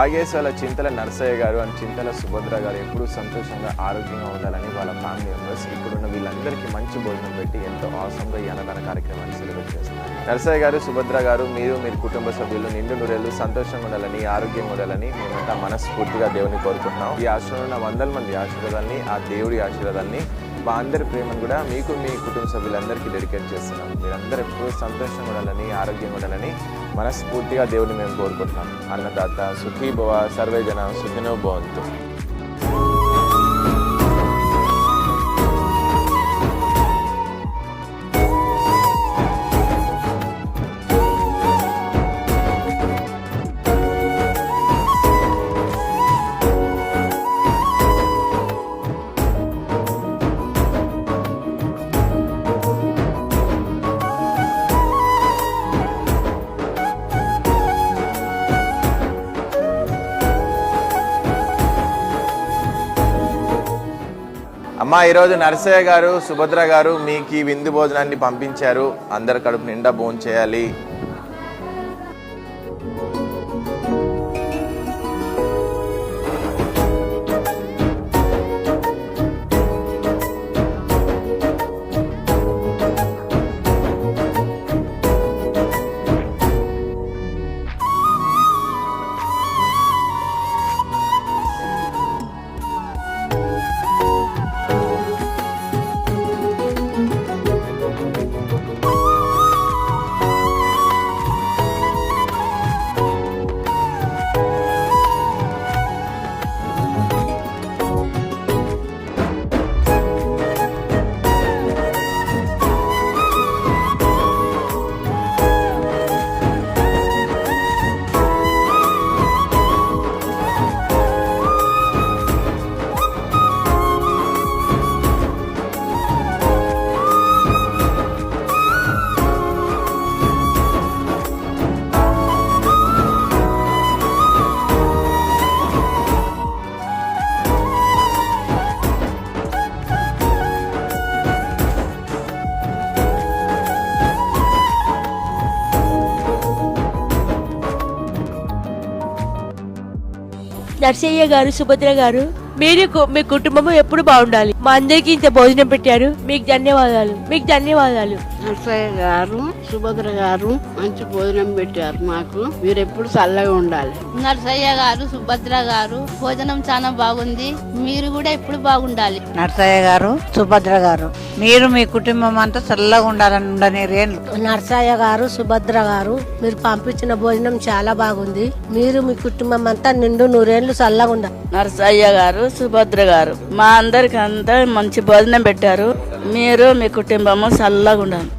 భాగ్యశాల చింతల నరసయ్య గారు అండ్ చింతల సుభద్ర గారు ఎప్పుడూ సంతోషంగా ఆరోగ్యంగా ఉండాలని వాళ్ళ ఫ్యామిలీ మెంబర్స్ ఇక్కడున్న వీళ్ళందరికీ మంచి భోజనం పెట్టి ఎంతో ఆసంగా ఈ అన్నదాన కార్యక్రమాన్ని సెలబ్రేట్ చేస్తున్నారు. నరసయ్య గారు, సుభద్ర గారు, మీరు కుటుంబ సభ్యులు నిండు నూరేళ్లు సంతోషంగా ఉండాలని, ఆరోగ్యంగా ఉండాలని మేమంతా మనస్ఫూర్తిగా దేవుని కోరుకుంటున్నాం. ఈ ఆశ్రమంలో ఉన్న 100 మంది ఆశీర్వాదాన్ని, ఆ దేవుడి ఆశీర్వాదాన్ని, మా అందరి ప్రేమను కూడా మీకు, మీ కుటుంబ సభ్యులందరికీ డెడికేట్ చేస్తున్నాం. మీరందరూ ఎప్పుడూ సంతోషంగా ఉండాలని, ఆరోగ్యంగా ఉండాలని మనస్ఫూర్తిగా దేవుని మేము కోరుకుంటున్నాం. అన్నదాత సుఖీ భవ, సర్వే జన సుఖినో భవంతు. అమ్మా, ఈరోజు నరసయ్య గారు, సుభద్ర గారు మీకు ఈ విందు భోజనాన్ని పంపించారు. అందరు కడుపు నిండా భోజనం చేయాలి. నరసయ్య గారు, సుభద్ర గారు, మీరు మీ కుటుంబము ఎప్పుడు బాగుండాలి. మా అందరికి ఇంత భోజనం పెట్టారు. మీకు ధన్యవాదాలు, మీకు ధన్యవాదాలు. నరసయ్య గారు, సుభద్ర గారు మంచి భోజనం పెట్టారు మాకు. మీరు ఎప్పుడు చల్లగా ఉండాలి. నరసయ్య గారు, సుభద్ర గారు భోజనం చాలా బాగుంది. మీరు కూడా ఎప్పుడు బాగుండాలి. నరసయ్య గారు, సుభద్ర గారు, మీరు మీ కుటుంబం అంతా చల్లగా ఉండాలని ఉండని రేణులు. నరసయ్య గారు, సుభద్ర గారు, మీరు పంపించిన భోజనం చాలా బాగుంది. మీరు మీ కుటుంబం అంతా నిండు నూరేళ్లు చల్లగా ఉండాలి. నరసయ్య గారు, సుభద్ర గారు మా అందరికి అంతా మంచి భోజనం పెట్టారు. మీరు మీ కుటుంబము చల్లగా ఉండాలి.